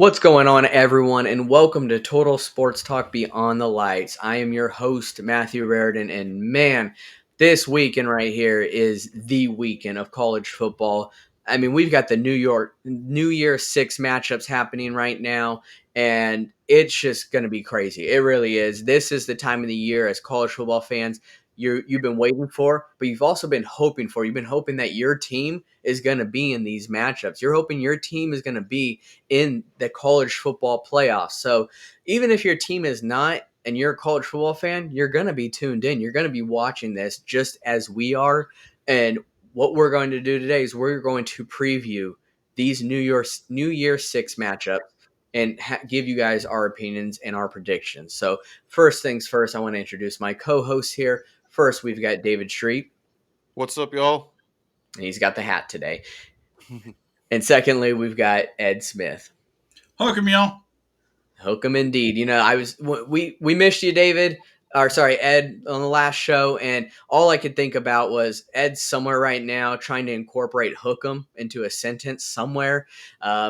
What's going on, everyone, and welcome to Total Sports Talk Beyond the Lights. I am your host, Matthew Raridan, and man, this weekend right here is the weekend of college football. I mean, we've got the New Year Six matchups happening right now, and it's just going to be crazy. It really is. This is the time of the year as college football fans you've been waiting for, but you've also been hoping for. You've been hoping that your team is going to be in these matchups. You're hoping your team is going to be in the college football playoffs. So even if your team is not and you're a college football fan, you're going to be tuned in. You're going to be watching this just as we are. And what we're going to do today is we're going to preview these New Year Six matchups and give you guys our opinions and our predictions. So first things first, I want to introduce my co-hosts here. First, we've got David Street, What's up, y'all? and he's got the hat today. And secondly, we've got Ed Smith. Hook 'em, y'all. Hook 'em indeed. We missed you, David. Or sorry, Ed, on the last show, and all I could think about was Ed somewhere right now trying to incorporate "hook 'em" into a sentence somewhere,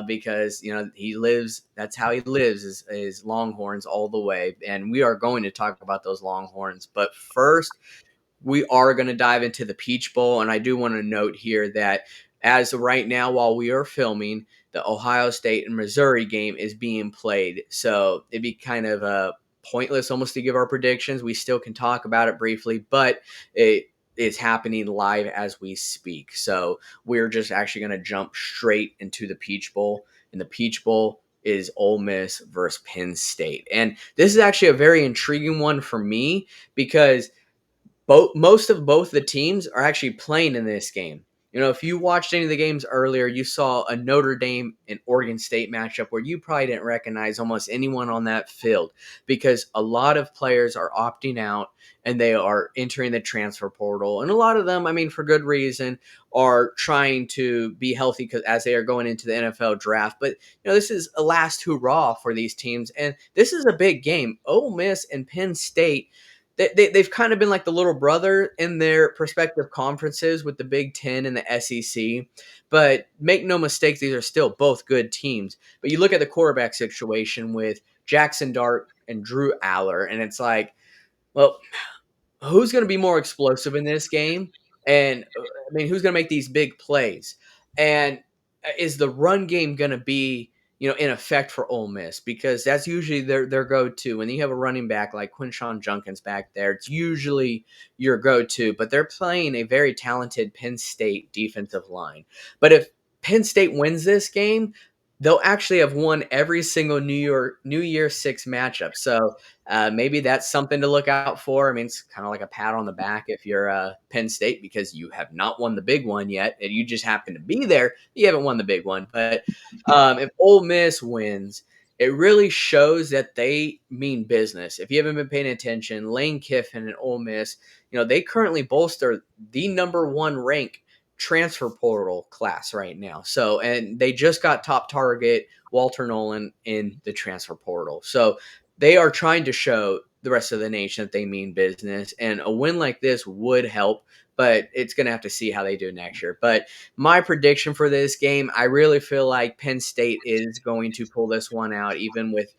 because he lives. That's how he lives is Longhorns all the way, and we are going to talk about those Longhorns. But first, we are going to dive into the Peach Bowl. And I do want to note here that as of right now, while we are filming, the Ohio State and Missouri game is being played. So it'd be kind of pointless almost to give our predictions. We still can talk about it briefly, but it is happening live as we speak. So we're just actually going to jump straight into the Peach Bowl. And the Peach Bowl is Ole Miss versus Penn State. And this is actually a very intriguing one for me because most of both the teams are actually playing in this game. If you watched any of the games earlier, you saw a Notre Dame and Oregon State matchup where you probably didn't recognize almost anyone on that field because a lot of players are opting out and they are entering the transfer portal. And a lot of them, I mean, for good reason, are trying to be healthy because as they are going into the NFL draft. But, this is a last hurrah for these teams. And this is a big game. Ole Miss and Penn State, they've kind of been like the little brother in their respective conferences with the Big Ten and the SEC. But make no mistake, these are still both good teams. But you look at the quarterback situation with Jackson Dart and Drew Aller, and it's like, well, who's going to be more explosive in this game? And I mean, who's going to make these big plays? And is the run game going to be, in effect for Ole Miss? Because that's usually their go-to. When you have a running back like Quinshawn Junkins back there, it's usually your go-to. But they're playing a very talented Penn State defensive line. But if Penn State wins this game, they'll actually have won every single New Year Six matchup. So maybe that's something to look out for. I mean, it's kind of like a pat on the back if you're Penn State because you have not won the big one yet, and you just happen to be there. You haven't won the big one, but if Ole Miss wins, it really shows that they mean business. If you haven't been paying attention, Lane Kiffin and Ole Miss, they currently bolster the number one rank transfer portal class right now. So, and they just got top target Walter Nolan in the transfer portal. So they are trying to show the rest of the nation that they mean business, and a win like this would help, but it's going to have to see how they do next year. But my prediction for this game, I really feel like Penn State is going to pull this one out, even with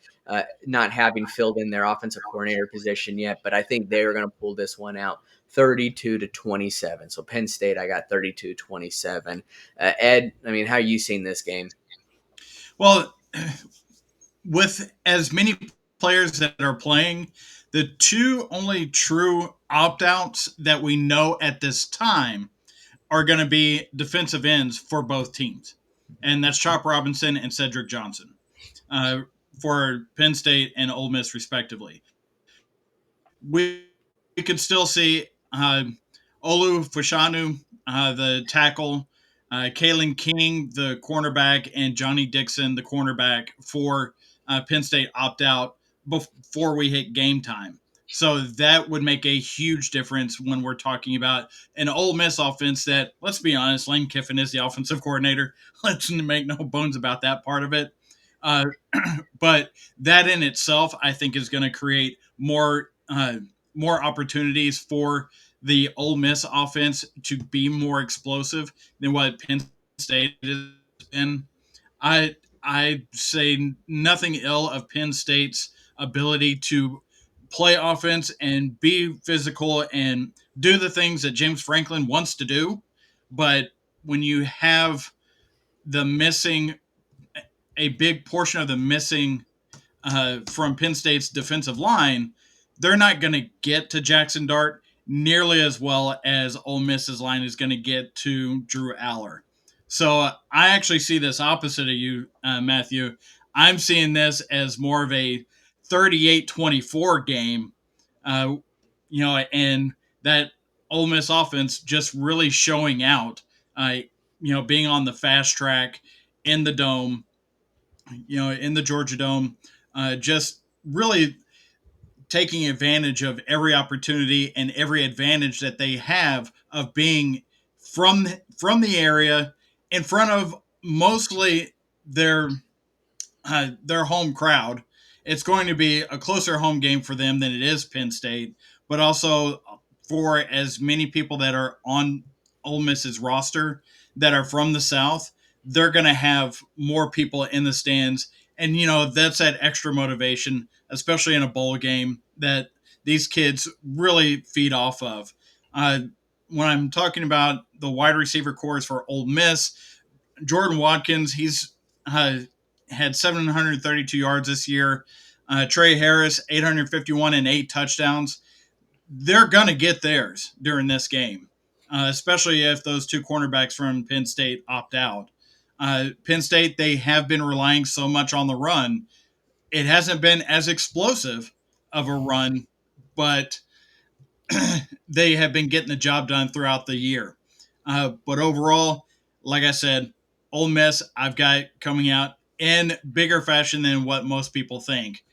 not having filled in their offensive coordinator position yet. But I think they are going to pull this one out 32-27. So Penn State, I got 32-27. Ed, I mean, how are you seeing this game? Well, with as many players that are playing, the two only true opt-outs that we know at this time are going to be defensive ends for both teams, and that's Chop Robinson and Cedric Johnson for Penn State and Ole Miss, respectively. We could still see Olu Fashanu, the tackle, Kalen King, the cornerback, and Johnny Dixon, the cornerback, for Penn State opt out before we hit game time. So that would make a huge difference when we're talking about an Ole Miss offense that, let's be honest, Lane Kiffin is the offensive coordinator. Let's make no bones about that part of it. Uh, but that in itself, I think, is going to create more opportunities for the Ole Miss offense to be more explosive than what Penn State has been. I I say nothing ill of Penn State's ability to play offense and be physical and do the things that James Franklin wants to do. But when you have the missing, a big portion of the missing from Penn State's defensive line, they're not going to get to Jackson Dart nearly as well as Ole Miss's line is going to get to Drew Aller. So I actually see this opposite of you, Matthew. I'm seeing this as more of a 38-24 game, uh, and that Ole Miss offense just really showing out, being on the fast track in the dome, in the Georgia Dome, just really taking advantage of every opportunity and every advantage that they have of being from the area in front of mostly their home crowd. It's going to be a closer home game for them than it is Penn State, but also for as many people that are on Ole Miss's roster that are from the South, they're going to have more people in the stands. And, that's that extra motivation, especially in a bowl game, that these kids really feed off of. When I'm talking about the wide receiver cores for Ole Miss, Jordan Watkins, he's had 732 yards this year. Trey Harris, 851 and 8 touchdowns. They're going to get theirs during this game, especially if those two cornerbacks from Penn State opt out. Penn State, they have been relying so much on the run. It hasn't been as explosive of a run, but they have been getting the job done throughout the year. But overall, like I said, Ole Miss, I've got coming out in bigger fashion than what most people think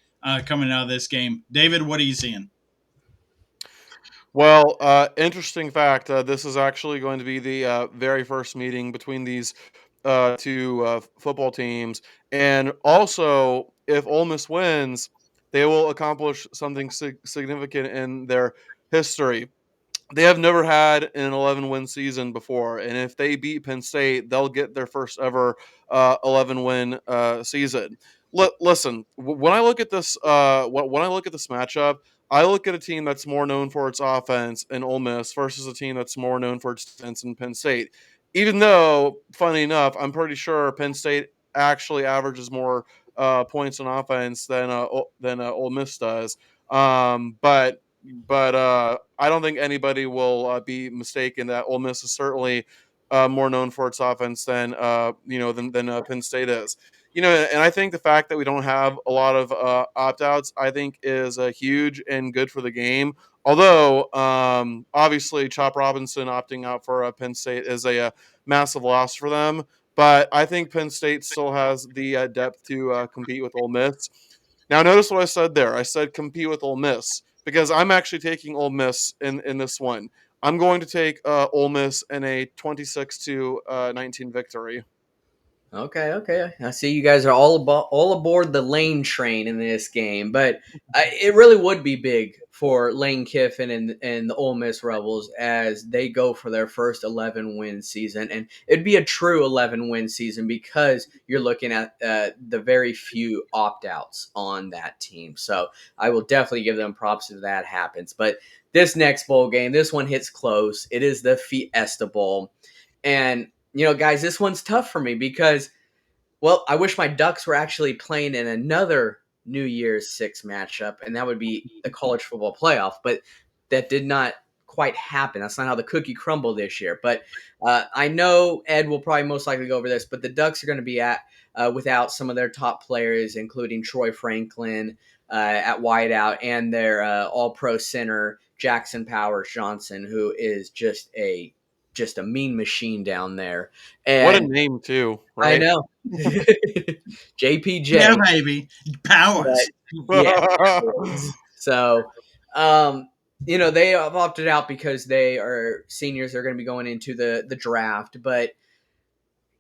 coming out of this game. David, what are you seeing? Well, interesting fact. This is actually going to be the very first meeting between these two football teams, and also, if Ole Miss wins, they will accomplish something significant in their history. They have never had an 11-win season before, and if they beat Penn State, they'll get their first ever 11-win season. Listen, when I look at this, when I look at this matchup, I look at a team that's more known for its offense in Ole Miss versus a team that's more known for its defense in Penn State. Even though, funny enough, I'm pretty sure Penn State actually averages more points on offense than Ole Miss does. But I don't think anybody will be mistaken that Ole Miss is certainly more known for its offense than Penn State is. And I think the fact that we don't have a lot of opt outs, I think, is huge and good for the game. Although, obviously, Chop Robinson opting out for Penn State is a massive loss for them. But I think Penn State still has the depth to compete with Ole Miss. Now, notice what I said there. I said compete with Ole Miss because I'm actually taking Ole Miss in this one. I'm going to take Ole Miss in a 26-19 victory. Okay. I see you guys are all aboard the Lane train in this game, but it really would be big for Lane Kiffin and the Ole Miss Rebels as they go for their first 11-win season, and it'd be a true 11-win season because you're looking at the very few opt-outs on that team. So I will definitely give them props if that happens. But this next bowl game, this one hits close. It is the Fiesta Bowl, and guys, this one's tough for me because, well, I wish my Ducks were actually playing in another New Year's Six matchup, and that would be the college football playoff. But that did not quite happen. That's not how the cookie crumbled this year. But I know Ed will probably most likely go over this, but the Ducks are going to be without some of their top players, including Troy Franklin at wideout and their All-Pro center Jackson Powers Johnson, who is just a mean machine down there. What a And name, too, I right? know. JPJ. Yeah, baby. But Powers. yeah. So, um, they have opted out because they are seniors. They're going to be going into the draft. But,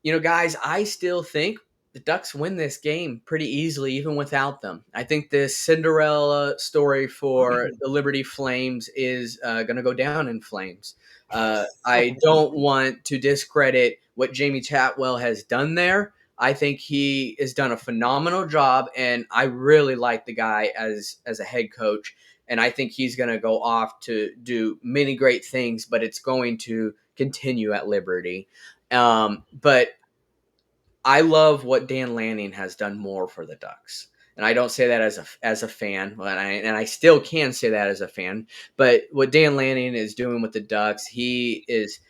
guys, I still think the Ducks win this game pretty easily, even without them. I think this Cinderella story for the Liberty Flames is going to go down in flames. I don't want to discredit what Jamie Chatwell has done there. I think he has done a phenomenal job, and I really like the guy as a head coach. And I think he's going to go off to do many great things, but it's going to continue at Liberty. But I love what Dan Lanning has done more for the Ducks. And I don't say that as a fan, and I still can say that as a fan. But what Dan Lanning is doing with the Ducks, he's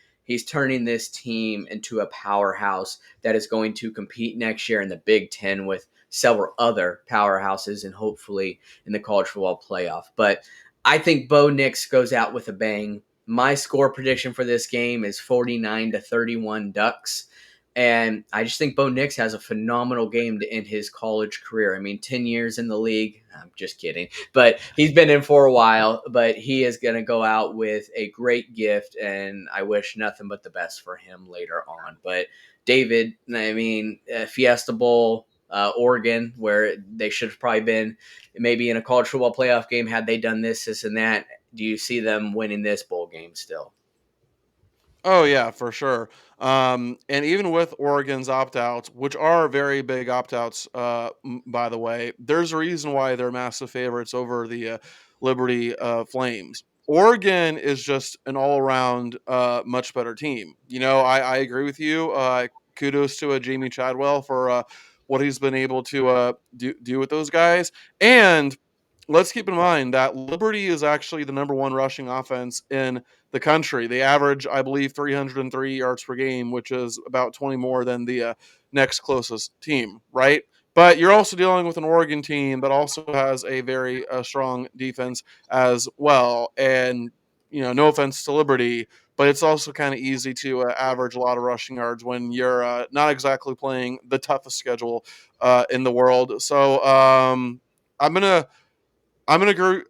turning this team into a powerhouse that is going to compete next year in the Big Ten with several other powerhouses and hopefully in the college football playoff. But I think Bo Nix goes out with a bang. My score prediction for this game is 49-31 Ducks. And I just think Bo Nix has a phenomenal game to end his college career. I mean, 10 years in the league. I'm just kidding. But he's been in for a while. But he is going to go out with a great gift. And I wish nothing but the best for him later on. But David, I mean, Fiesta Bowl, Oregon, where they should have probably been maybe in a college football playoff game had they done this, and that. Do you see them winning this bowl game still? Oh yeah, for sure. And even with Oregon's opt-outs, which are very big opt-outs, by the way, there's a reason why they're massive favorites over the Liberty Flames. Oregon is just an all-around much better team. I agree with you. Kudos to Jamie Chadwell for what he's been able to do with those guys. And let's keep in mind that Liberty is actually the number one rushing offense in the country. They average, I believe, 303 yards per game, which is about 20 more than the next closest team, right? But you're also dealing with an Oregon team that also has a very strong defense as well. And, no offense to Liberty, but it's also kind of easy to average a lot of rushing yards when you're not exactly playing the toughest schedule in the world. So I'm going to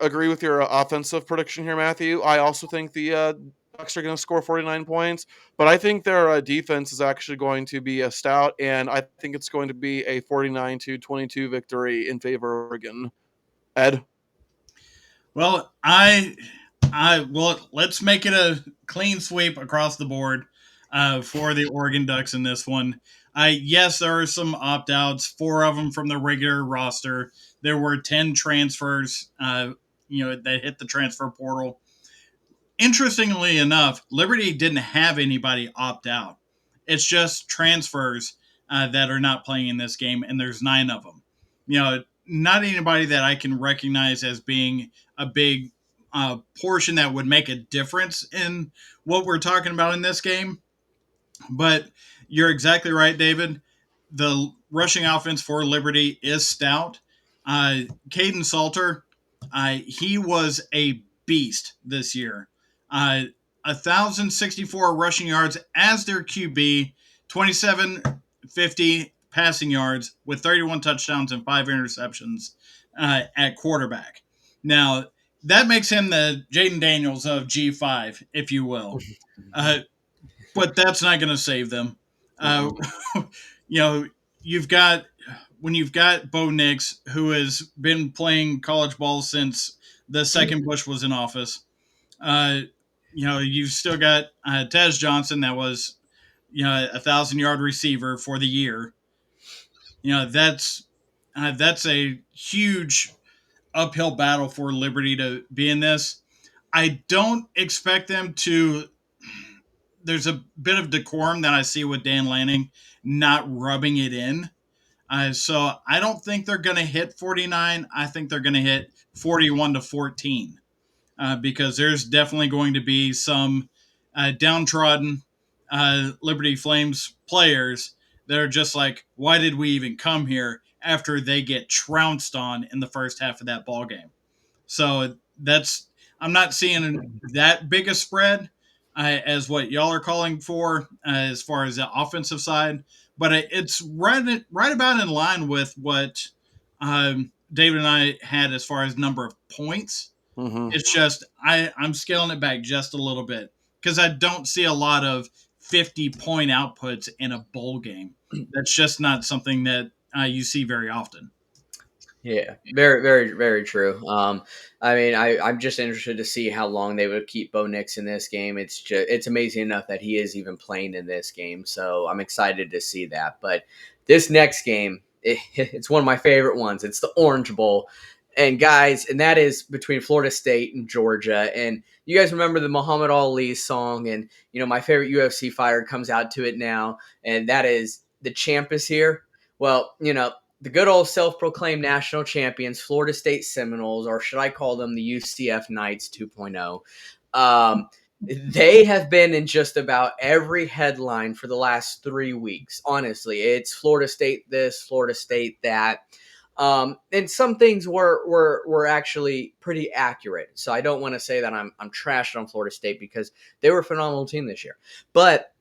agree with your offensive prediction here, Matthew. I also think the Ducks are going to score 49 points, but I think their defense is actually going to be a stout, and I think it's going to be a 49-22 victory in favor of Oregon. Ed? Well, let's make it a clean sweep across the board for the Oregon Ducks in this one. Yes, there are some opt outs, 4 of them from the regular roster. There were 10 transfers, that hit the transfer portal. Interestingly enough, Liberty didn't have anybody opt out. It's just transfers that are not playing in this game, and there's 9 of them. Not anybody that I can recognize as being a big portion that would make a difference in what we're talking about in this game. But you're exactly right, David. The rushing offense for Liberty is stout. Caden Salter, he was a beast this year. 1,064 rushing yards as their QB, 2,750 passing yards with 31 touchdowns and 5 interceptions at quarterback. Now, that makes him the Jaden Daniels of G5, if you will. But that's not going to save them. You've got Bo Nix, who has been playing college ball since the second Bush was in office. You've still got Tez Johnson, that was 1,000-yard receiver for the year. That's a huge uphill battle for Liberty to be in this. I don't expect them to. There's a bit of decorum that I see with Dan Lanning not rubbing it in. So I don't think they're going to hit 49. I think they're going to hit 41-14 because there's definitely going to be some downtrodden Liberty Flames players that are just like, why did we even come here after they get trounced on in the first half of that ball game? So I'm not seeing that big a spread as what y'all are calling for as far as the offensive side, but it's right about in line with what David and I had as far as number of points. Mm-hmm. It's just I'm scaling it back just a little bit because I don't see a lot of 50-point outputs in a bowl game. That's just not something that you see very often. Yeah, very, very, very true. I mean, I'm just interested to see how long they would keep Bo Nix in this game. It's amazing enough that he is even playing in this game, so I'm excited to see that. But this next game, it's one of my favorite ones. It's the Orange Bowl, and guys, and that is between Florida State and Georgia. And you guys remember the Muhammad Ali song, and my favorite UFC fighter comes out to it now, and that is "The Champ is Here." Well, the good old self-proclaimed national champions, Florida State Seminoles, or should I call them the UCF Knights 2.0. They have been in just about every headline for the last 3 weeks. Honestly, it's Florida State this, Florida State that. And some things were actually pretty accurate. So I don't want to say that I'm trashing on Florida State because they were a phenomenal team this year. But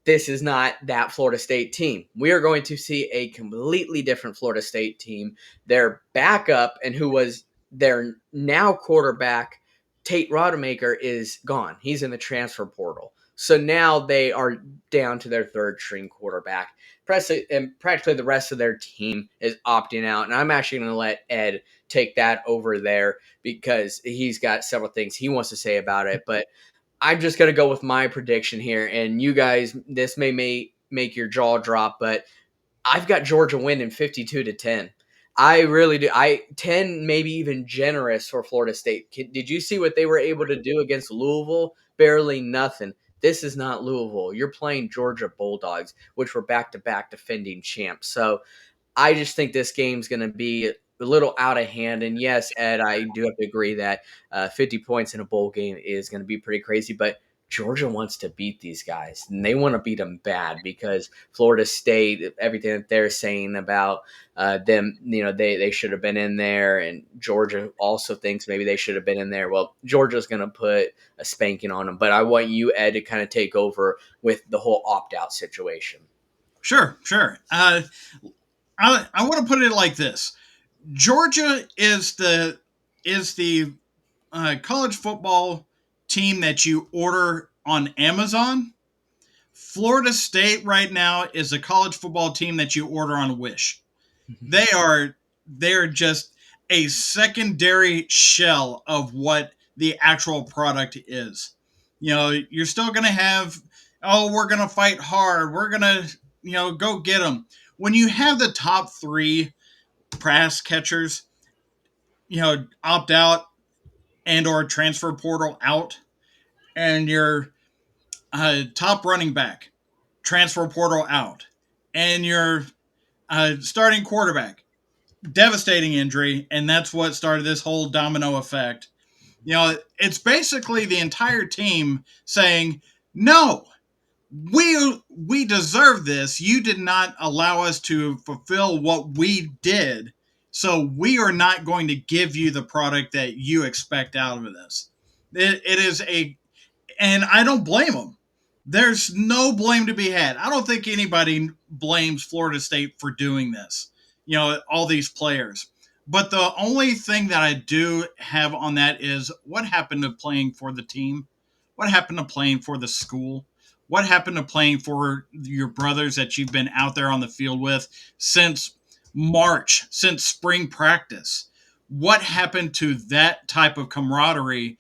this is not that Florida State team. We are going to see a completely different Florida State team. Their backup and who was their now quarterback, Tate Rodemaker, is gone. He's in the transfer portal. So now they are down to their third string quarterback. And practically the rest of their team is opting out. And I'm actually going to let Ed take that over there because he's got several things he wants to say about it. But I'm just going to go with my prediction here. And you guys, this may make your jaw drop, but I've got Georgia winning 52-10. I really do. 10, maybe even generous for Florida State. Did you see what they were able to do against Louisville? Barely nothing. This is not Louisville. You're playing Georgia Bulldogs, which were back-to-back defending champs. So I just think this game's going to be a little out of hand. And yes, Ed, I do have to agree that 50 points in a bowl game is going to be pretty crazy. But Georgia wants to beat these guys, and they want to beat them bad because Florida State, everything that they're saying about them, they should have been in there, and Georgia also thinks maybe they should have been in there. Well, Georgia's going to put a spanking on them, but I want you, Ed, to kind of take over with the whole opt-out situation. Sure. I want to put it like this: Georgia is the college football team that you order on Amazon. Florida State right now is a college football team that you order on Wish. They're just a secondary shell of what the actual product is. You're still going to have, oh, we're going to fight hard. We're going to, go get them. When you have the top three pass catchers, opt out and or transfer portal out, and your top running back transfer portal out, and your starting quarterback devastating injury, and that's what started this whole domino effect. It's basically the entire team saying, no, we deserve this. You did not allow us to fulfill what we did, so we are not going to give you the product that you expect out of this. It is and I don't blame them. There's no blame to be had. I don't think anybody blames Florida State for doing this. All these players. But the only thing that I do have on that is what happened to playing for the team? What happened to playing for the school? What happened to playing for your brothers that you've been out there on the field with since March, since spring practice? What happened to that type of camaraderie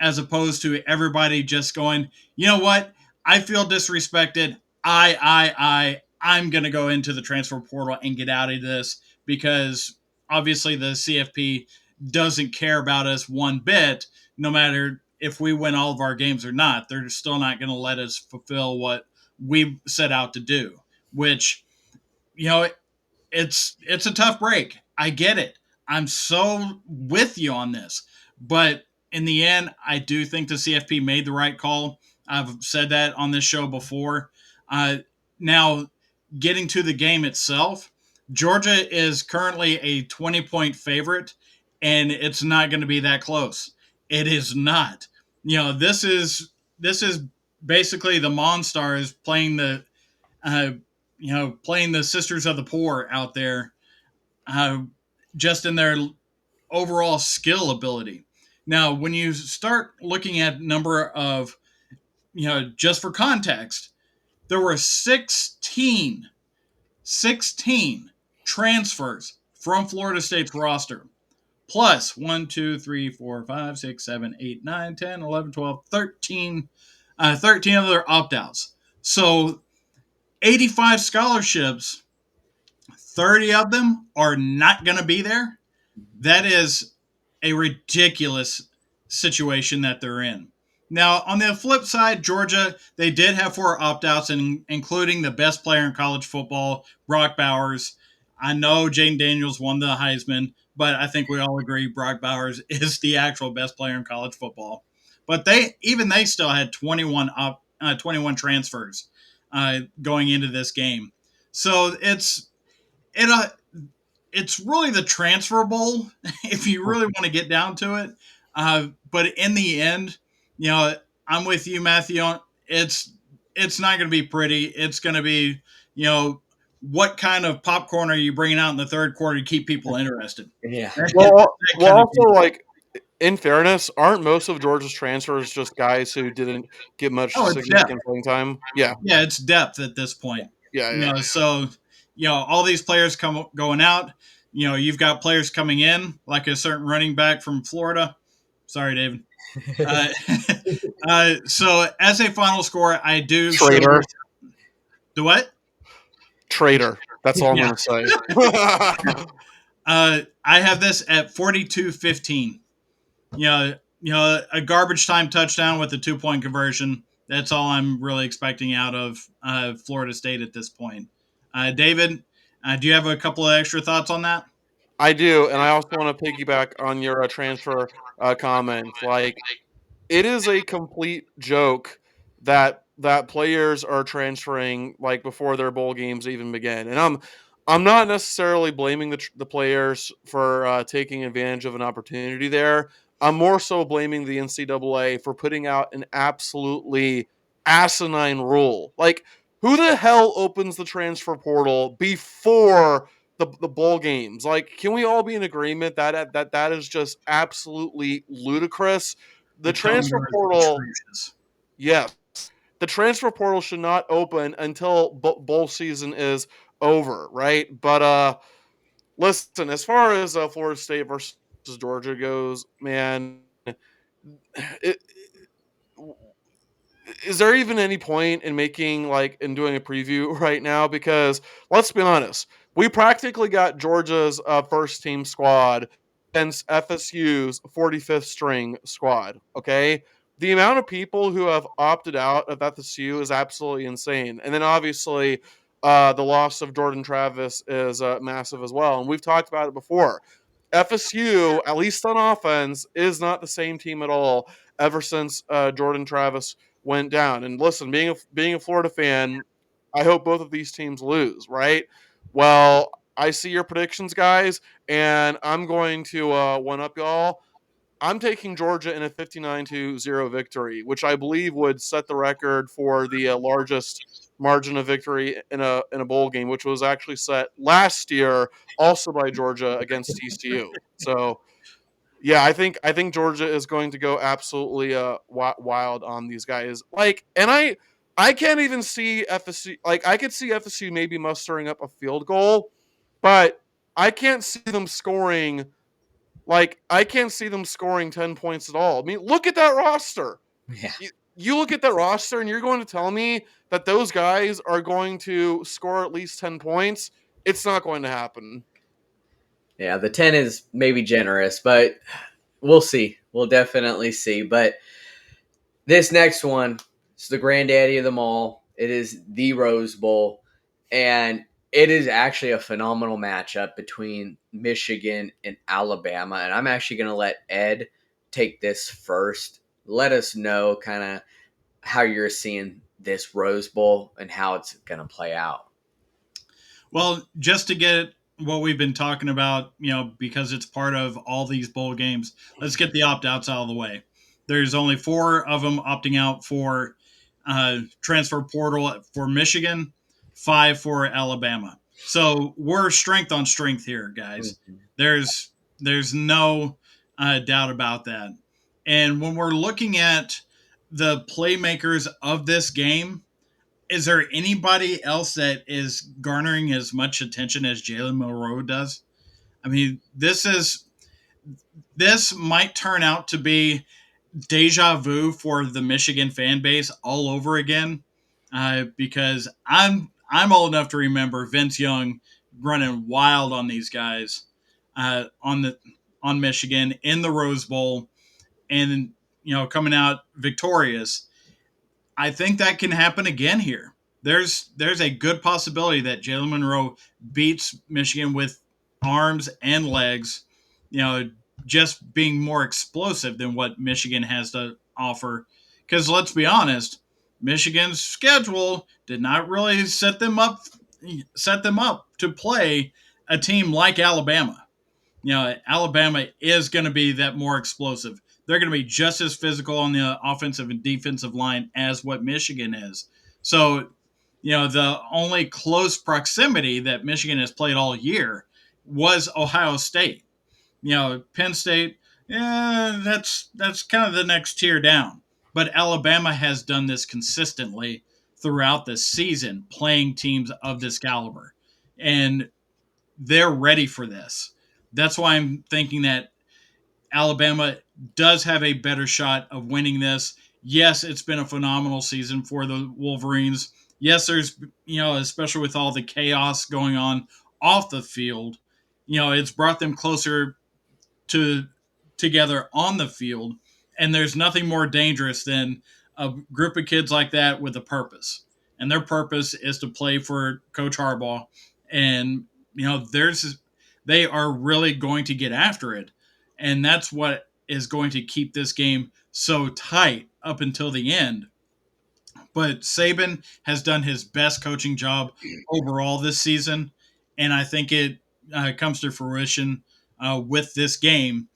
as opposed to everybody just going, you know what? I feel disrespected. I'm going to go into the transfer portal and get out of this because obviously the CFP doesn't care about us one bit, no matter if we win all of our games or not. They're still not going to let us fulfill what we set out to do, which, it's a tough break. I get it. I'm so with you on this. But in the end, I do think the CFP made the right call. I've said that on this show before. Now, getting to the game itself, Georgia is currently a 20-point favorite, and it's not going to be that close. It is not. This is basically the Monstars playing the playing the Sisters of the Poor out there, just in their overall skill ability. Now, when you start looking at number of, just for context, there were 16 transfers from Florida State's roster, plus 1, 2, 3, 4, 5, 6, 7, 8, 9, 10, 11, 12, 13, 13 other opt-outs. So 85 scholarships, 30 of them are not going to be there. That is a ridiculous situation that they're in. Now, on the flip side, Georgia, they did have 4 opt-outs, including the best player in college football, Brock Bowers. I know Jaden Daniels won the Heisman, but I think we all agree Brock Bowers is the actual best player in college football. But they still had 21 transfers going into this game. So it it's really the transfer bowl if you really want to get down to it. But in the end, I'm with you, Matthew. It's not going to be pretty. It's going to be, what kind of popcorn are you bringing out in the third quarter to keep people interested? Yeah. Well, also, like, in fairness, aren't most of Georgia's transfers just guys who didn't get much significant playing time? Yeah. Yeah, it's depth at this point. Yeah. So, all these players going out. You've got players coming in, like a certain running back from Florida. Sorry, David. So, as a final score, I do. Traitor. The what? Traitor. That's all I'm going to say. I have this at 42-15. A garbage time touchdown with a 2-point conversion. That's all I'm really expecting out of Florida State at this point. David, do you have a couple of extra thoughts on that? I do, and I also want to piggyback on your transfer comment. Like, it is a complete joke that players are transferring like before their bowl games even begin, and I'm not necessarily blaming the players for taking advantage of an opportunity there. I'm more so blaming the NCAA for putting out an absolutely asinine rule. Like, who the hell opens the transfer portal before the bowl games? Like, can we all be in agreement that is just absolutely ludicrous? The transfer portal, yes, the transfer portal should not open until bowl season is over, right? But listen, as far as Florida State versus Georgia goes, man, is there even any point in doing a preview right now? Because let's be honest, we practically got Georgia's first team squad against FSU's 45th string squad. Okay, the amount of people who have opted out of FSU is absolutely insane, and then obviously the loss of Jordan Travis is massive as well. And we've talked about it before. FSU, at least on offense, is not the same team at all ever since Jordan Travis went down. And listen, being a Florida fan, I hope both of these teams lose, right? Well, I see your predictions, guys, and I'm going to one up y'all. I'm taking Georgia in a 59-0 victory, which I believe would set the record for the largest margin of victory in a bowl game, which was actually set last year, also by Georgia against TCU. So, yeah, I think Georgia is going to go absolutely wild on these guys. Like, and I can't even see FSU. Like, I could see FSU maybe mustering up a field goal, but I can't see them scoring. Like, I can't see them scoring 10 points at all. I mean, look at that roster. Yeah. You look at that roster and you're going to tell me that those guys are going to score at least 10 points? It's not going to happen. Yeah, the 10 is maybe generous, but we'll see. We'll definitely see. But this next one is the granddaddy of them all. It is the Rose Bowl. And it is actually a phenomenal matchup between Michigan and Alabama. And I'm actually going to let Ed take this first. Let us know kind of how you're seeing this Rose Bowl and how it's going to play out. Well, just to get what we've been talking about, because it's part of all these bowl games, let's get the opt-outs out of the way. There's only 4 of them opting out for transfer portal for Michigan, 5 for Alabama. So we're strength on strength here, guys. There's no doubt about that. And when we're looking at the playmakers of this game, is there anybody else that is garnering as much attention as Jalen Monroe does? I mean, this might turn out to be deja vu for the Michigan fan base all over again, because I'm old enough to remember Vince Young running wild on these guys, on Michigan in the Rose Bowl, and coming out victorious. I think that can happen again here. There's a good possibility that Jalen Monroe beats Michigan with arms and legs, you know, just being more explosive than what Michigan has to offer. Because let's be honest, Michigan's schedule did not really set them up to play a team like Alabama. Alabama is going to be that more explosive. They're going to be just as physical on the offensive and defensive line as what Michigan is. So, the only close proximity that Michigan has played all year was Ohio State. Penn State, yeah, that's kind of the next tier down. But Alabama has done this consistently throughout the season, playing teams of this caliber. And they're ready for this. That's why I'm thinking that Alabama does have a better shot of winning this. Yes, it's been a phenomenal season for the Wolverines. Yes, there's, especially with all the chaos going on off the field, it's brought them closer to together on the field. And there's nothing more dangerous than a group of kids like that with a purpose. And their purpose is to play for Coach Harbaugh. And, they are really going to get after it. And that's what is going to keep this game so tight up until the end. But Saban has done his best coaching job overall this season. And I think it comes to fruition with this game.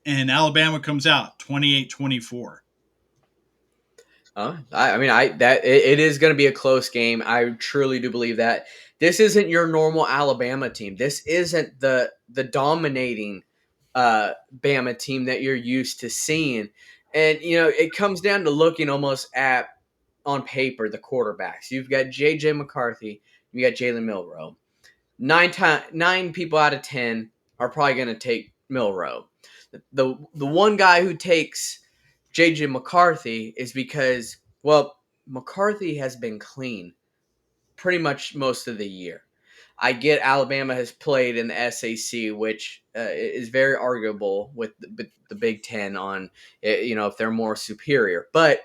And Alabama comes out 28-24. It is going to be a close game. I truly do believe that this isn't your normal Alabama team. This isn't the dominating Bama team that you're used to seeing. And it comes down to looking almost at on paper the quarterbacks. You've got JJ McCarthy, you got Jalen Milroe. Nine people out of 10 are probably going to take Milroe. The one guy who takes JJ McCarthy is because, well, McCarthy has been clean pretty much most of the year. I get Alabama has played in the SEC, which is very arguable with the Big Ten on, if they're more superior. But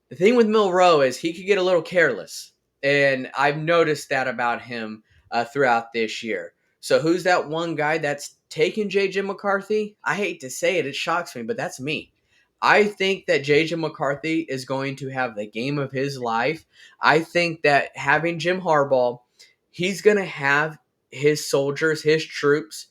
the thing with Milroe is he could get a little careless, and I've noticed that about him throughout this year. So who's that one guy that's taking J.J. McCarthy? I hate to say it shocks me, but that's me. I think that J.J. McCarthy is going to have the game of his life. I think that having Jim Harbaugh, he's going to have his soldiers, his troops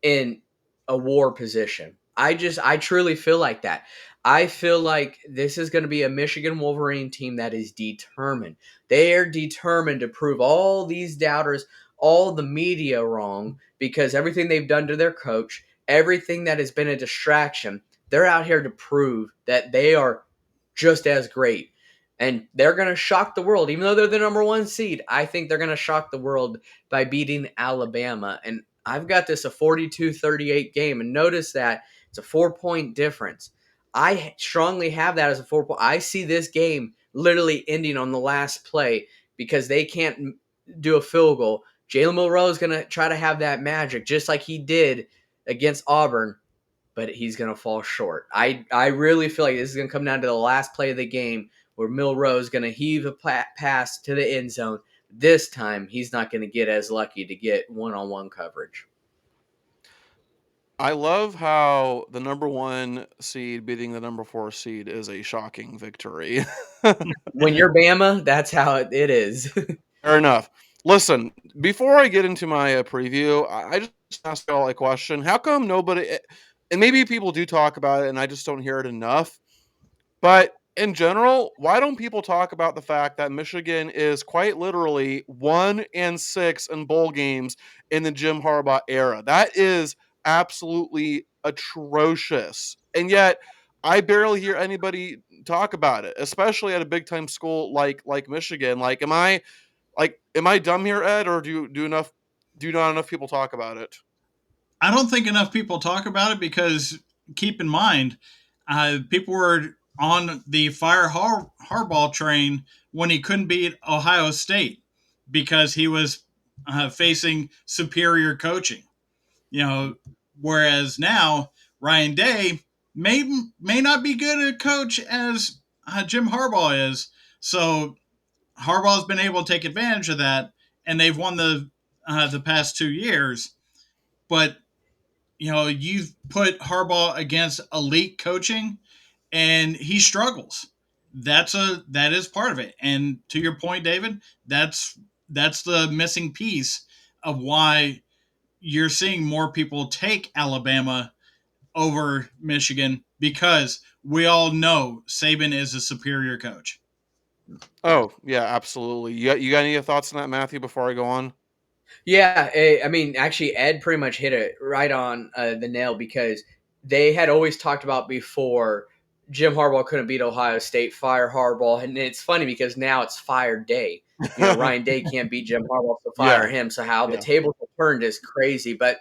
in a war position. I truly feel like that. I feel like this is going to be a Michigan Wolverine team that is determined. They are determined to prove all these doubters, all the media wrong, because everything they've done to their coach, everything that has been a distraction, they're out here to prove that they are just as great. And they're going to shock the world. Even though they're the number one seed, I think they're going to shock the world by beating Alabama. And I've got this a 42-38 game. And notice that it's a 4-point difference. I strongly have that as a 4-point. I see this game literally ending on the last play because they can't do a field goal. Jalen Milroe is going to try to have that magic just like he did against Auburn, but he's going to fall short. I really feel like this is going to come down to the last play of the game where Milroe is going to heave a pass to the end zone. This time, he's not going to get as lucky to get one-on-one coverage. I love how the number 1 seed beating the number 4 seed is a shocking victory. When you're Bama, that's how it is. Fair enough. Listen, before I get into my preview, I just ask y'all a question. How come nobody, and maybe people do talk about it and I just don't hear it enough, but in general, why don't people talk about the fact that Michigan is quite literally 1-6 in bowl games in the Jim Harbaugh era? That is absolutely atrocious. And yet, I barely hear anybody talk about it, especially at a big time school like Michigan. Am I dumb here, Ed, or do not enough people talk about it? I don't think enough people talk about it because keep in mind, people were on the Harbaugh train when he couldn't beat Ohio State because he was facing superior coaching. You know, whereas now Ryan Day may not be good a coach as Jim Harbaugh is. So Harbaugh's been able to take advantage of that, and they've won the past 2 years. But you've put Harbaugh against elite coaching, and he struggles. That is part of it. And to your point, David, that's the missing piece of why you're seeing more people take Alabama over Michigan because we all know Saban is a superior coach. Oh, yeah, absolutely. You got any thoughts on that, Matthew, before I go on? Yeah, I mean, actually, Ed pretty much hit it right on the nail because they had always talked about before Jim Harbaugh couldn't beat Ohio State, fire Harbaugh, and it's funny because now it's fire day. Ryan Day can't beat Jim Harbaugh, so fire Yeah, him. So how the yeah. tables have turned is crazy. But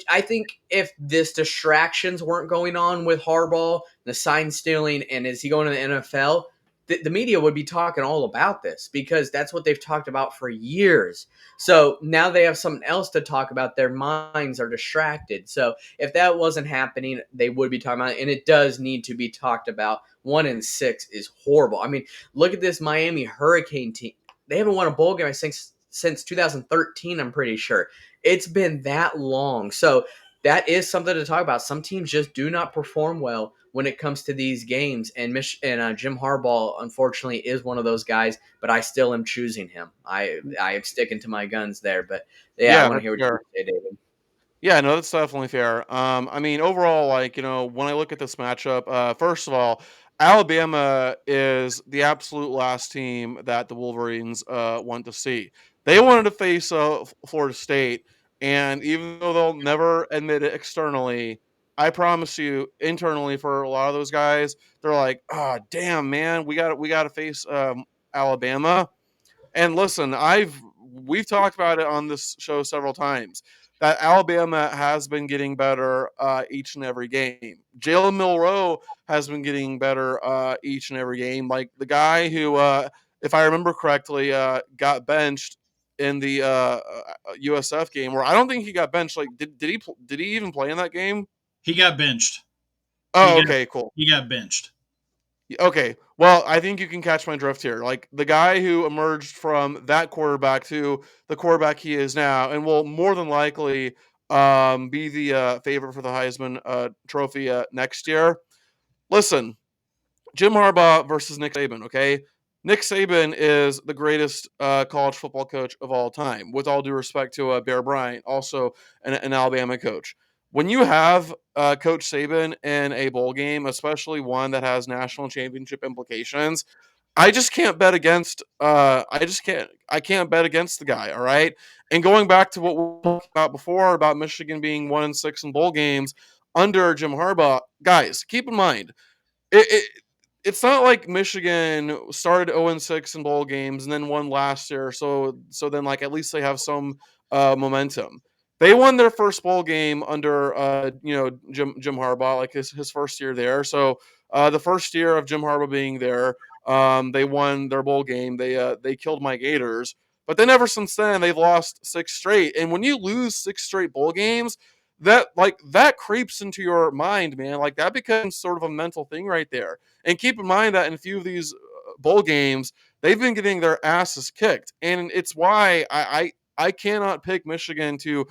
I think if this distractions weren't going on with Harbaugh, the sign stealing, and is he going to the NFL? The media would be talking all about this because that's what they've talked about for years. So now they have something else to talk about. Their minds are distracted. So if that wasn't happening, they would be talking about it. And it does need to be talked about. 1-6 is horrible. I mean, look at this Miami Hurricane team. They haven't won a bowl game, I think, since 2013, I'm pretty sure. It's been that long. So that is something to talk about. Some teams just do not perform well when it comes to these games, and Jim Harbaugh, unfortunately, is one of those guys. But I still am choosing him. I am sticking to my guns there. But yeah, I Yeah, want to that's hear what you fair. say, David. Yeah, no, that's definitely fair. I mean, overall, like, when I look at this matchup, first of all, Alabama is the absolute last team that the Wolverines want to see. They wanted to face Florida State, and even though they'll never admit it externally, I promise you, internally for a lot of those guys, they're like, "Oh, damn, man, we got to face Alabama." And listen, we've talked about it on this show several times that Alabama has been getting better each and every game. Jalen Milroe has been getting better each and every game. Like the guy who, if I remember correctly, got benched in the USF game, where I don't think he got benched. Like, did he even play in that game? He got benched. He Oh, got okay, cool. he got benched. Okay. Well, I think you can catch my drift here. Like the guy who emerged from that quarterback to the quarterback he is now, and will more than likely be the favorite for the Heisman Trophy next year. Listen, Jim Harbaugh versus Nick Saban. Okay, Nick Saban is the greatest college football coach of all time. With all due respect to Bear Bryant, also an Alabama coach. When you have Coach Saban in a bowl game, especially one that has national championship implications, I just can't bet against. I can't bet against the guy. All right. And going back to what we talked about before about Michigan being 1-6 in bowl games under Jim Harbaugh, guys, keep in mind it it's not like Michigan started 0-6 in bowl games and then won last year. So then like at least they have some momentum. They won their first bowl game under Jim Harbaugh, like his first year there. So the first year of Jim Harbaugh being there, they won their bowl game. They killed my Gators. But then ever since then they've lost 6 straight. And when you lose 6 straight bowl games, that creeps into your mind, man. Like that becomes sort of a mental thing right there. And keep in mind that in a few of these bowl games, they've been getting their asses kicked, and it's why I cannot pick Michigan to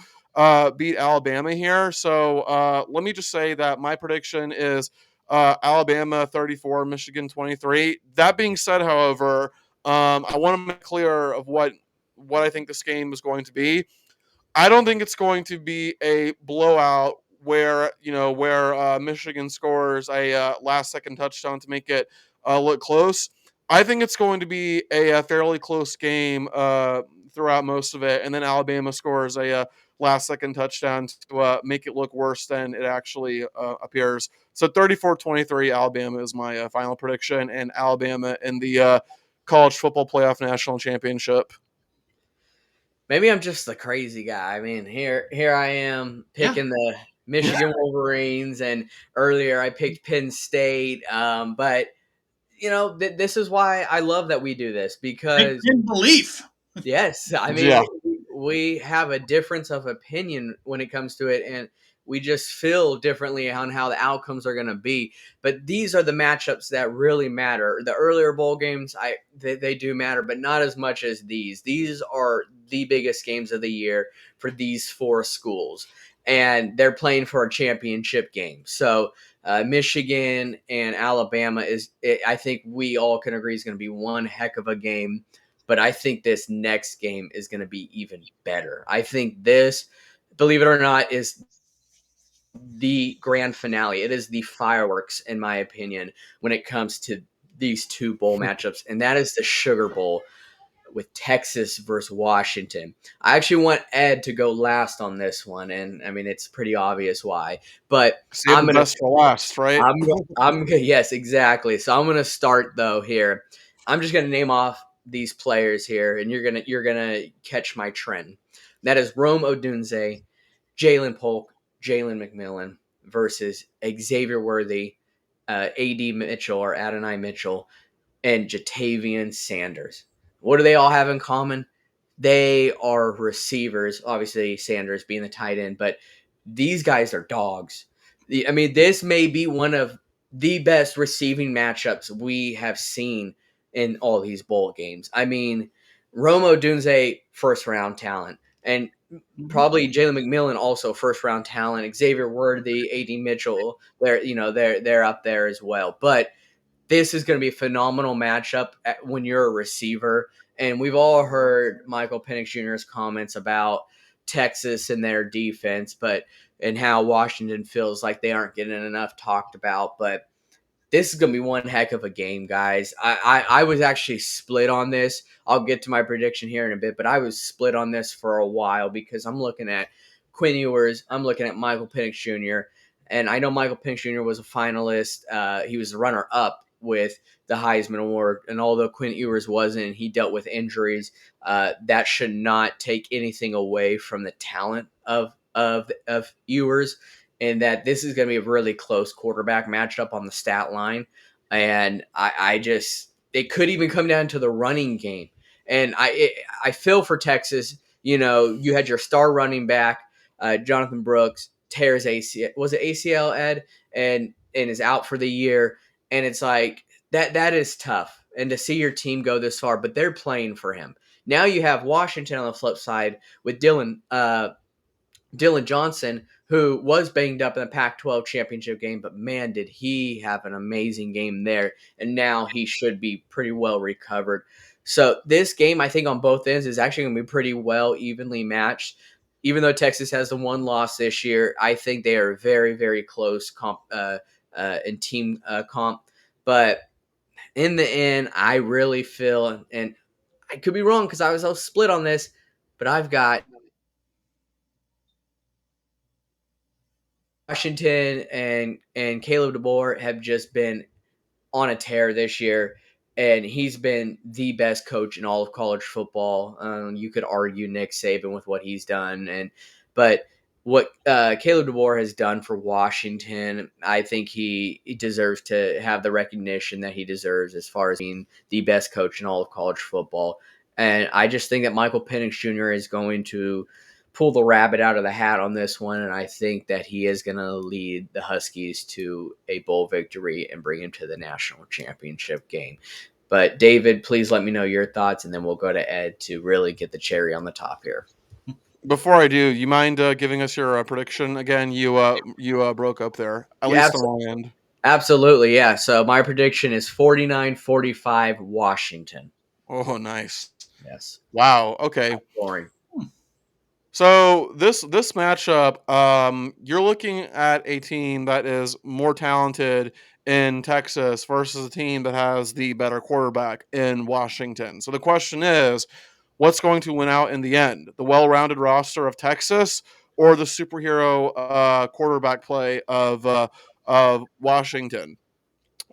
beat Alabama here. So let me just say that my prediction is Alabama 34, Michigan 23. That being said, however, I want to make clear of what I think this game is going to be. I don't think it's going to be a blowout where Michigan scores a last second touchdown to make it look close. I think it's going to be a fairly close game throughout most of it, and then Alabama scores a last second touchdown to make it look worse than it actually appears. So 34-23 Alabama is my final prediction, and Alabama in the college football playoff national championship. maybe I'm just the crazy guy. I mean, here I am picking the Michigan Wolverines, and earlier I picked Penn State. But this is why I love that we do this, because in belief. yes, I mean, Yeah. we have a difference of opinion when it comes to it, and we just feel differently on how the outcomes are going to be. But these are the matchups that really matter. The earlier bowl games, they do matter, but not as much as these. These are the biggest games of the year for these four schools, and they're playing for a championship game. So Michigan and Alabama I think we all can agree, is going to be one heck of a game. But I think this next game is going to be even better. I think this, believe it or not, is the grand finale. It is the fireworks, in my opinion, when it comes to these two bowl matchups, and that is the Sugar Bowl with Texas versus Washington. I actually want Ed to go last on this one, and I mean it's pretty obvious why. But Save the best for last, right? yes, exactly. So I'm gonna start though here. I'm just gonna name off these players here, and you're gonna catch my trend. That is Rome Odunze, Jalen Polk, Jalen McMillan versus Xavier Worthy, A.D. Mitchell or Adonai Mitchell, and Jatavian Sanders. What do they all have in common? They are receivers, obviously Sanders being the tight end, but these guys are dogs. I mean, this may be one of the best receiving matchups we have seen in all these bowl games. I mean, Romo Dunze, first round talent, and probably Jalen McMillan, also first round talent. Xavier Worthy, A.D. Mitchell, they're up there as well. But this is going to be a phenomenal matchup when you're a receiver. And we've all heard Michael Penix Jr.'s comments about Texas and their defense, and how Washington feels like they aren't getting enough talked about. But this is going to be one heck of a game, guys. I was actually split on this. I'll get to my prediction here in a bit, but I was split on this for a while because I'm looking at Quinn Ewers. I'm looking at Michael Penix Jr., and I know Michael Penix Jr. was a finalist. He was the runner-up with the Heisman Award, and although Quinn Ewers wasn't, he dealt with injuries. That should not take anything away from the talent of Ewers, and that this is going to be a really close quarterback matchup on the stat line. And I just, it could even come down to the running game. And I feel for Texas. You had your star running back, Jonathan Brooks, tears ACL. Was it ACL, Ed? And is out for the year. And it's like, that is tough. And to see your team go this far, but they're playing for him. Now you have Washington on the flip side with Dylan Johnson, who was banged up in the Pac-12 championship game, but man, did he have an amazing game there. And now he should be pretty well recovered. So this game, I think on both ends, is actually going to be pretty well evenly matched. Even though Texas has the one loss this year, I think they are very, very close in team comp. But in the end, I really feel, and I could be wrong because I was split on this, but I've got Washington and Caleb DeBoer have just been on a tear this year, and he's been the best coach in all of college football. You could argue Nick Saban with what he's done, but what Caleb DeBoer has done for Washington, I think he deserves to have the recognition that he deserves as far as being the best coach in all of college football. And I just think that Michael Penix Jr. is going to pull the rabbit out of the hat on this one, and I think that he is going to lead the Huskies to a bowl victory and bring him to the national championship game. But David, please let me know your thoughts, and then we'll go to Ed to really get the cherry on the top here. Before I do, you mind giving us your prediction again? You broke up there, at Yeah, least on my end. absolutely, yeah. So my prediction is 49-45 Washington. Oh, nice. Yes. Wow. Okay. Boring. So this matchup, you're looking at a team that is more talented in Texas versus a team that has the better quarterback in Washington. So the question is, what's going to win out in the end? The well-rounded roster of Texas or the superhero quarterback play of Washington?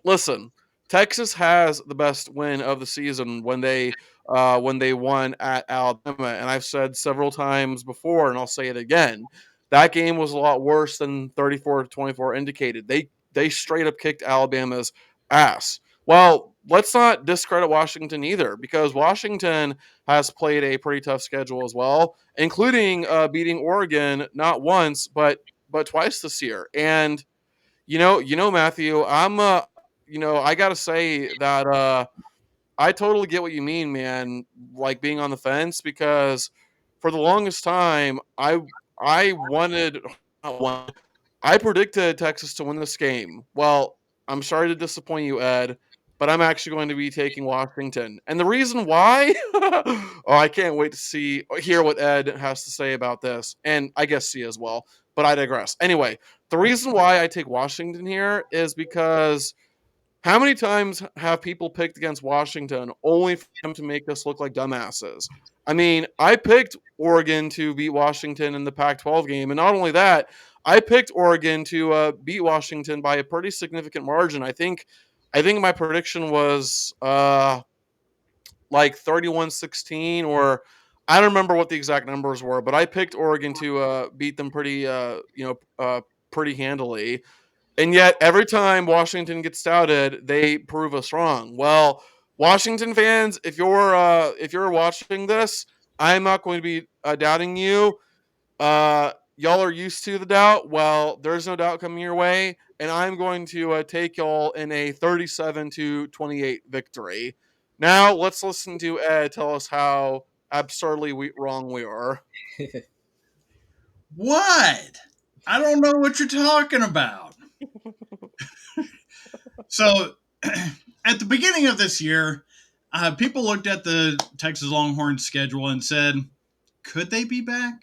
Listen, Texas has the best win of the season when they when they won at Alabama. And I've said several times before, and I'll say it again, that game was a lot worse than 34-24 indicated. They straight up kicked Alabama's ass. Well, let's not discredit Washington either, because Washington has played a pretty tough schedule as well, including beating Oregon not once but twice this year. And Matthew, I gotta say that I totally get what you mean, man. Like being on the fence, because for the longest time, I wanted, I predicted Texas to win this game. Well, I'm sorry to disappoint you, Ed, but I'm actually going to be taking Washington. And the reason why, oh, I can't wait to hear what Ed has to say about this, and I guess see as well. But I digress. Anyway, the reason why I take Washington here is because how many times have people picked against Washington only for them to make us look like dumbasses? I mean, I picked Oregon to beat Washington in the Pac-12 game, and not only that, I picked Oregon to beat Washington by a pretty significant margin. I think my prediction was like 31-16, or I don't remember what the exact numbers were, but I picked Oregon to beat them pretty handily. And yet, every time Washington gets doubted, they prove us wrong. Well, Washington fans, if you're watching this, I'm not going to be doubting you. Y'all are used to the doubt. Well, there's no doubt coming your way, and I'm going to take y'all in a 37-28 victory. Now, let's listen to Ed tell us how absurdly wrong we are. What? I don't know what you're talking about. So, at the beginning of this year, people looked at the Texas Longhorns schedule and said, could they be back?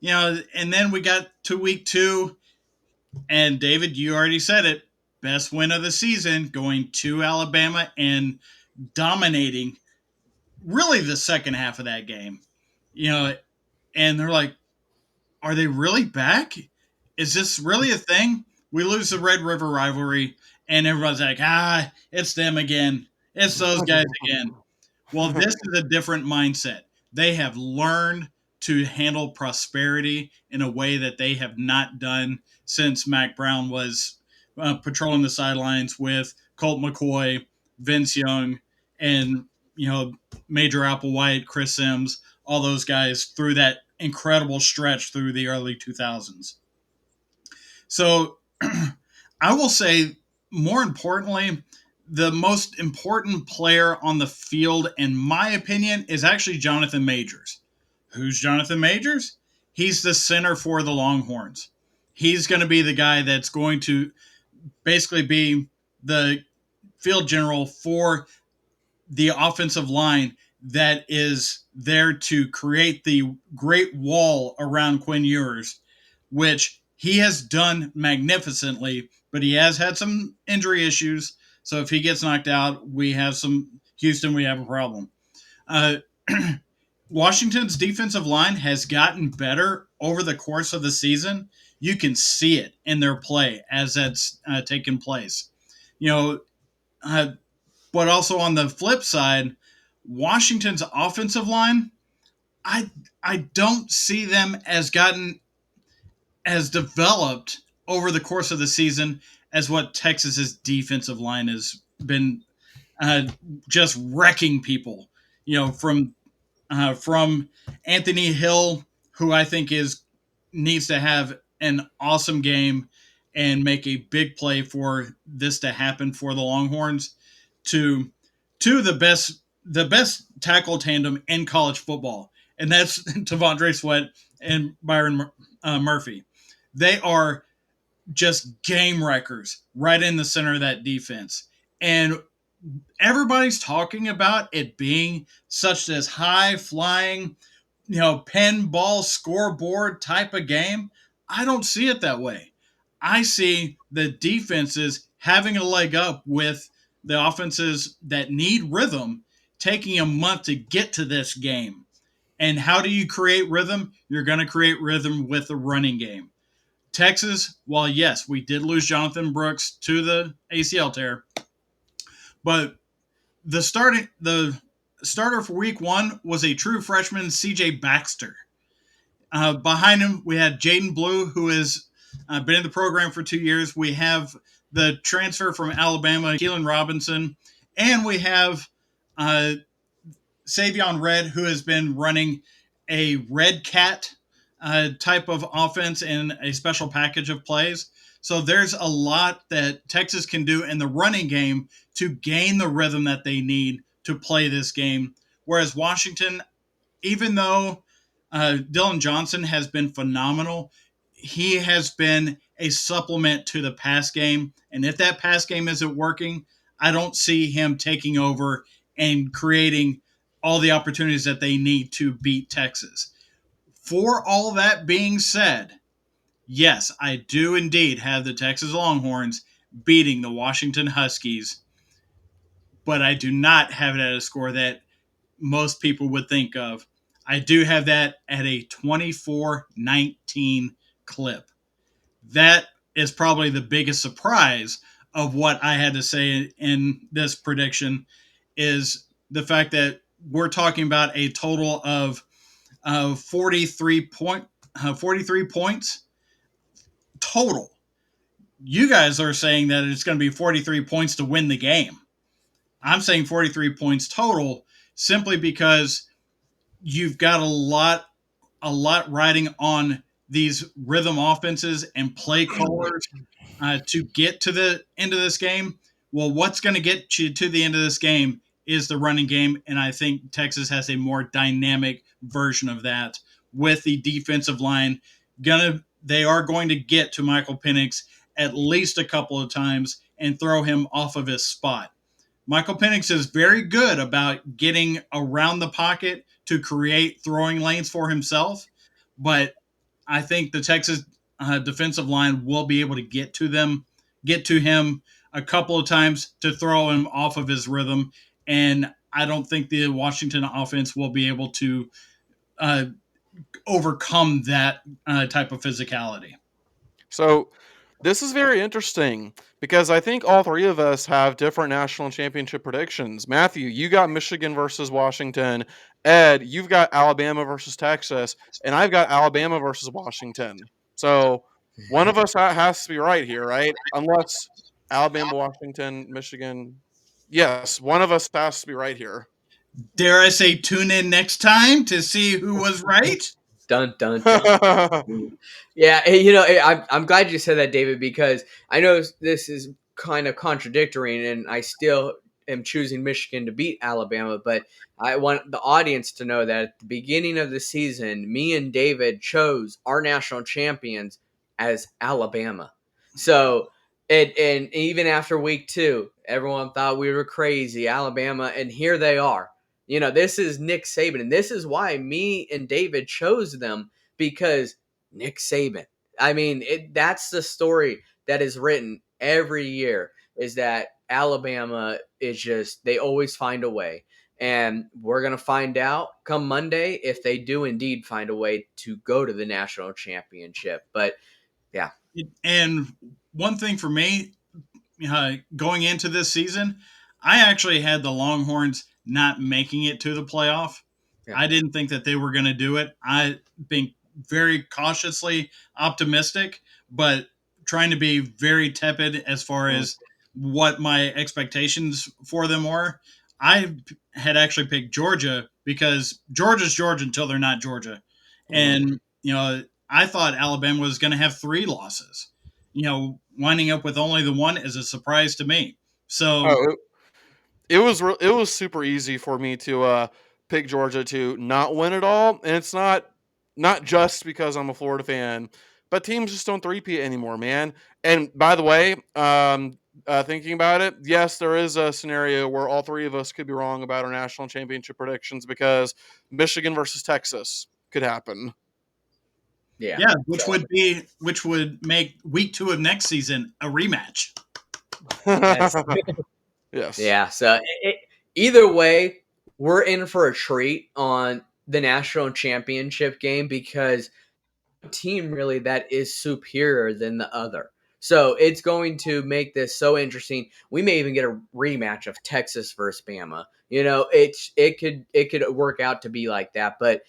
And then we got to week 2, and David, you already said it, best win of the season, going to Alabama and dominating really the second half of that game. And they're like, are they really back? Is this really a thing? We lose the Red River rivalry, and everyone's like, it's them again. It's those guys again. Well, this is a different mindset. They have learned to handle prosperity in a way that they have not done since Mac Brown was patrolling the sidelines with Colt McCoy, Vince Young, and Major Applewhite, Chris Sims, all those guys through that incredible stretch through the early 2000s. So I will say, more importantly, the most important player on the field, in my opinion, is actually Jonathan Majors. Who's Jonathan Majors? He's the center for the Longhorns. He's going to be the guy that's going to basically be the field general for the offensive line that is there to create the great wall around Quinn Ewers, which he has done magnificently, but he has had some injury issues. So if he gets knocked out, we have a problem. Washington's defensive line has gotten better over the course of the season. You can see it in their play as that's taken place. But also on the flip side, Washington's offensive line, I don't see them as developed over the course of the season as what Texas's defensive line has been just wrecking people. From Anthony Hill, who I think needs to have an awesome game and make a big play for this to happen for the Longhorns, to the best tackle tandem in college football, and that's T'Vondre Sweat and Byron Murphy. They are just game wreckers right in the center of that defense. And everybody's talking about it being such this high-flying, pinball scoreboard type of game. I don't see it that way. I see the defenses having a leg up with the offenses that need rhythm, taking a month to get to this game. And how do you create rhythm? You're going to create rhythm with the running game. Texas, while yes, we did lose Jonathan Brooks to the ACL tear, but the starter for week 1 was a true freshman, CJ Baxter. Behind him, we had Jaden Blue, who has been in the program for 2 years. We have the transfer from Alabama, Keelan Robinson. And we have Savion Red, who has been running a Red Cat type of offense and a special package of plays. So there's a lot that Texas can do in the running game to gain the rhythm that they need to play this game. Whereas Washington, even though Dylan Johnson has been phenomenal, he has been a supplement to the pass game. And if that pass game isn't working, I don't see him taking over and creating all the opportunities that they need to beat Texas. For all that being said, yes, I do indeed have the Texas Longhorns beating the Washington Huskies, but I do not have it at a score that most people would think of. I do have that at a 24-19 clip. That is probably the biggest surprise of what I had to say in this prediction is the fact that we're talking about a total of 43 points total. You guys are saying that it's going to be 43 points to win the game. I'm saying 43 points total simply because you've got a lot riding on these rhythm offenses and play callers to get to the end of this game. Well, what's going to get you to the end of this game is the running game, and I think Texas has a more dynamic version of that with the defensive line. They are going to get to Michael Penix at least a couple of times and throw him off of his spot. Michael Penix is very good about getting around the pocket to create throwing lanes for himself, but I think the Texas defensive line will be able to get to him a couple of times to throw him off of his rhythm, and I don't think the Washington offense will be able to overcome that type of physicality. So this is very interesting because I think all three of us have different national championship predictions. Matthew, you got Michigan versus Washington. Ed, you've got Alabama versus Texas, and I've got Alabama versus Washington. So one of us has to be right here, right? Unless Alabama, Washington, Michigan. Yes, one of us has to be right here. Dare I say, tune in next time to see who was right? Dun dun dun. Yeah, I'm glad you said that, David, because I know this is kind of contradictory, and I still am choosing Michigan to beat Alabama. But I want the audience to know that at the beginning of the season, me and David chose our national champions as Alabama. So, and even after week 2, everyone thought we were crazy, Alabama, and here they are. This is Nick Saban, and this is why me and David chose them, because Nick Saban. I mean, that's the story that is written every year, is that Alabama is just, they always find a way. And we're going to find out come Monday if they do indeed find a way to go to the national championship. But yeah. And one thing for me, going into this season, I actually had the Longhorns not making it to the playoff. Yeah. I didn't think that they were going to do it. I been very cautiously optimistic, but trying to be very tepid as far as what my expectations for them were. I had actually picked Georgia because Georgia's Georgia until they're not Georgia. And, I thought Alabama was going to have 3 losses. Winding up with only the 1 is a surprise to me. So it was super easy for me to pick Georgia to not win it all, and it's not just because I'm a Florida fan, but teams just don't three-peat anymore, man. And by the way, thinking about it, yes, there is a scenario where all three of us could be wrong about our national championship predictions because Michigan versus Texas could happen. Yeah, which would make week 2 of next season a rematch. Yes. Yeah. So either way, we're in for a treat on the national championship game because team really that is superior than the other. So it's going to make this so interesting. We may even get a rematch of Texas versus Bama. it could work out to be like that, but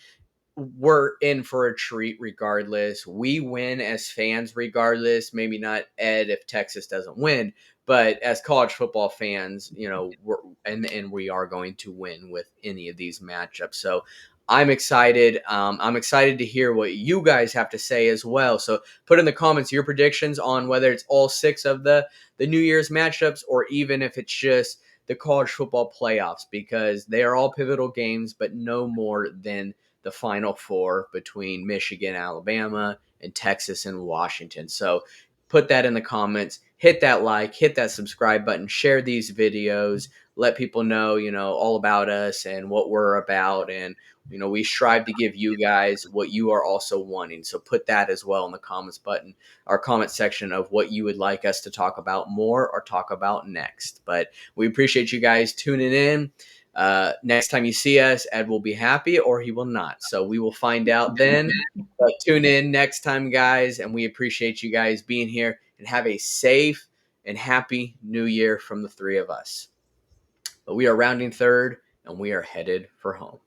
we're in for a treat regardless. We win as fans regardless. Maybe not Ed if Texas doesn't win, but as college football fans, and we are going to win with any of these matchups. So I'm excited. I'm excited to hear what you guys have to say as well. So put in the comments your predictions on whether it's all 6 of the New Year's matchups, or even if it's just the college football playoffs, because they are all pivotal games, but no more than the Final Four between Michigan, Alabama, and Texas and Washington. So put that in the comments. Hit that like, hit that subscribe button, share these videos, let people know, all about us and what we're about. And, we strive to give you guys what you are also wanting. So put that as well in the comments button, our comment section, of what you would like us to talk about more or talk about next. But we appreciate you guys tuning in. Next time you see us, Ed will be happy or he will not. So we will find out then. But tune in next time, guys. And we appreciate you guys being here, and have a safe and happy new year from the 3 of us. But we are rounding third, and we are headed for home.